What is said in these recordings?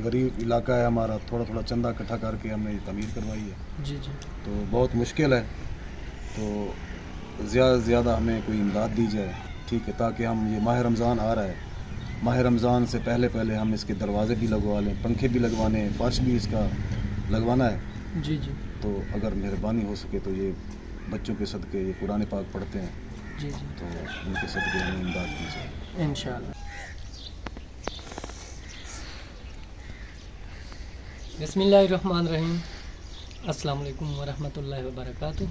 गरीब इलाका है हमारा, थोड़ा थोड़ा चंदा इकट्ठा करके हमने ये तमीर करवाई है। जी जी। तो बहुत मुश्किल है, तो ज़्यादा से ज़्यादा हमें कोई इमदाद दी जाए, ठीक है, ताकि हम ये माह रमज़ान आ रहा है, माह रमज़ान से पहले पहले हम इसके दरवाज़े भी लगवा लें, पंखे भी लगवाने हैं, फर्श भी इसका लगवाना है। जी जी। तो अगर मेहरबानी हो सके तो ये बच्चों के सदक़े ये कुरान पाक पढ़ते हैं, जी जी, तो उनके सदक़े हमें इमदाद की जाए इंशाअल्लाह। बिस्मिल्लाहिर्रहमानिर्रहीम, अस्सलाम वालेकुम वरहमतुल्लाहि वबरकातुह।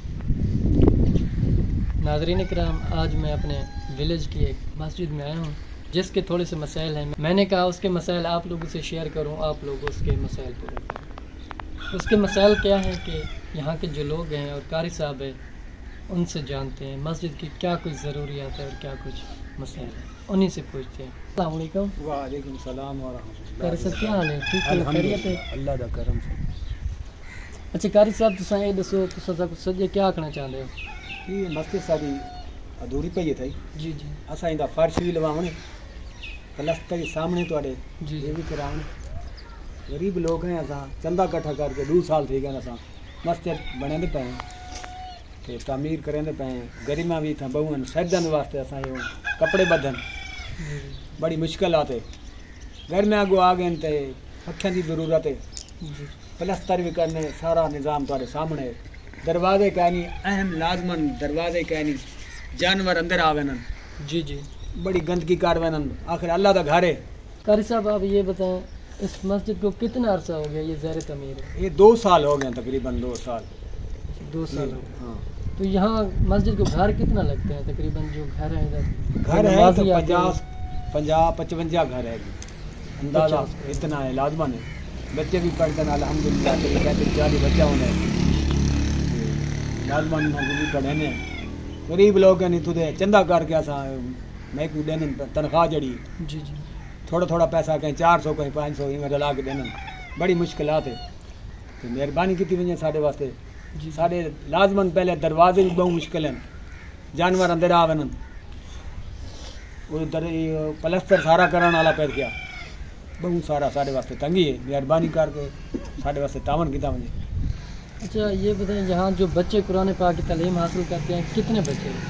नाज़रीन किराम, आज मैं अपने विलेज की एक मस्जिद में आया हूँ जिसके थोड़े से मसाइल हैं। मैंने कहा उसके मसाइल आप लोगों से शेयर करूँ, आप लोग उसके मसाइल पूरे करें। उसके मसाइल क्या हैं कि यहाँ के जो लोग हैं और कारी साहब है उनसे जानते हैं मस्जिद की क्या कुछ ज़रूरियात है और क्या कुछ मसाइल है, उन्हीं से पूछते हैं। अस्सलाम वालेकुम। वालेकुम सलाम व रहमतुल्लाह। कारी साहब क्या हाल है? ठीक है, खैरियत है? अल्लाह दा करम से। अच्छा कारी साहब, तुसां ये दसो तुसां कुछ सजे क्या आखना चाहते हो? ये मस्जिद साडी अधूरी पई थी। जी जी। असां इंदा फर्श भी लवावणे, प्लस्तर के सामने तुहाडे जी ये भी करावणे। गरीब लोग हैं, असां चंदा इकट्ठा करके 2 साल थी गए असां मस्जिद बणांदे पे ते तामीर करेंदे पे। गरीबा भी था बहुन सजन वास्ते असां यो कपड़े बदन बड़ी मुश्किल आते। घर में अगो आ गए ते पक्खियां की ज़रूरत है, जी प्लस्तर भी करने, सारा निज़ाम तुहाडे सामने। दरवाजे कहनी अहम लाजमन, दरवाजे कहनी जानवर अंदर आवे न, जी जी। बड़ी गंदगी काटवे न, आखिर अल्लाह का घर है। कारी साहब आप ये बताएं, इस मस्जिद को कितना अरसा हो गया ये ज़ैर तमीर है? ये 2 साल हो गए, तकरीबन 2 साल। 2 साल हो गए। हाँ, तो यहाँ मस्जिद को घर कितना लगते हैं तकरीबन? जो घर है इधर घर है तो नमाज़ी आते हैं। 50-55 घर है, अंदाजा 50 इतना है, लाजमन है। बच्चे भी पढ़ते हैं अल्हम्दुलिल्लाह, 40 बच्चा होने लाजमन भी पढ़े ने। गरीब लोग नहीं तुझे चंदा करके असा मैं को देन तनख्वाह जड़ी जी जी। थोड़ा थोड़ा पैसा कहीं 400 कहीं 500 इवें रला के देन, बड़ी मुश्किलात है। तो मेहरबानी की वजह साढ़े वास्ते जी साढ़े लाजमन पहले दरवाजे भी बहुत मुश्किल हैं, जानवर अंदर आवन, उधर प्लस्तर सारा करने वाला पैर गया, बहुत सारा साढ़े वास्ते तंगी है। मेहरबानी करके साढ़े वास्ते तावन किया वजे। अच्छा ये बताएं, यहाँ जो बच्चे कुरान पाक की तालीम हासिल करते हैं कितने बच्चे हैं?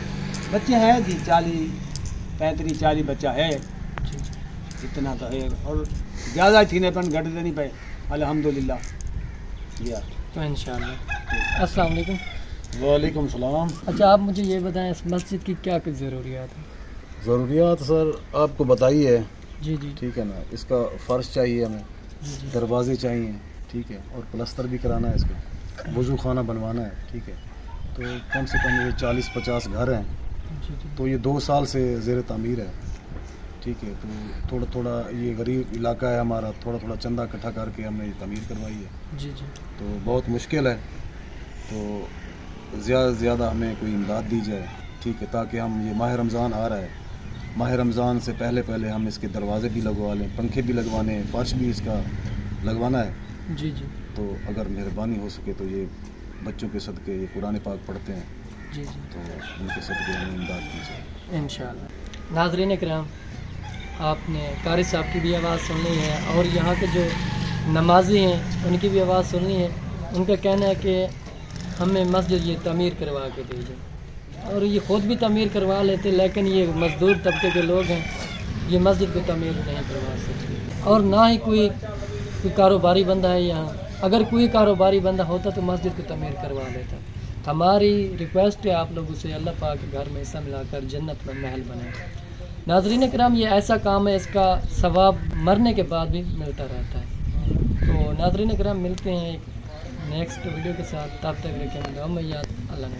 बच्चे हैं जी 40-35-40 बच्चा है, जी जी। इतना तो है। और ज़्यादा थी पर घटते नहीं पे अल्हम्दुलिल्लाह। या तो इंशाअल्लाह। अस्सलाम वालेकुम। वालेकुम सलाम। अच्छा आप मुझे ये बताएं, इस मस्जिद की क्या कुछ ज़रूरियात है? ज़रूरियात सर आपको बताइए, जी जी ठीक है ना, इसका फ़र्श चाहिए हमें, जी जी। दरवाजे चाहिए, ठीक है, और प्लस्तर भी कराना है, इसका वज़ू खाना बनवाना है, ठीक है। तो कम से कम ये 40-50 घर हैं, जी जी। तो ये 2 साल से ज़ेर तामीर है, ठीक है। तो थोड़ा थोड़ा ये गरीब इलाका है हमारा, थोड़ा थोड़ा चंदा इकट्ठा करके हमने ये तमीर करवाई है। जी जी। तो बहुत मुश्किल है, तो ज़्यादा से ज़्यादा हमें कोई इमदाद दी जाए, ठीक है, ताकि हम ये माह रमज़ान आ रहा है, माह रमज़ान से पहले पहले हम इसके दरवाज़े भी लगवा लें, पंखे भी लगवाने हैं, फर्श भी इसका लगवाना है। जी जी। तो अगर मेहरबानी हो सके तो ये बच्चों के सदक़े ये कुरान पाक पढ़ते हैं, जी जी, तो उनके सदक़े हमें इमदाद की जाए इंशाअल्लाह। नाज़रीन किराम, आपने कारी साहब की भी आवाज़ सुननी है और यहाँ के जो नमाजी हैं उनकी भी आवाज़ सुननी है। उनका कहना है कि हमें मस्जिद ये तमीर करवा के दीजिए, और ये ख़ुद भी तमीर करवा लेते, लेकिन ये मज़दूर तबके के लोग हैं, ये मस्जिद को तमीर नहीं करवा सकते। और ना ही कोई कारोबारी बंदा है यहाँ, अगर कोई कारोबारी बंदा होता तो मस्जिद को तमीर करवा लेता। हमारी रिक्वेस्ट है आप लोगों से, अल्लाह पाक के घर में हिस्सा मिलाकर जन्नत में महल बनाए। नाज़रीन करम, ये ऐसा काम है, इसका सवाब मरने के बाद भी मिलता रहता है। तो नाज़रीन करम, मिलते हैं एक नेक्स्ट वीडियो के साथ, तब तक रखें दुआ में याद। अल्लाह ने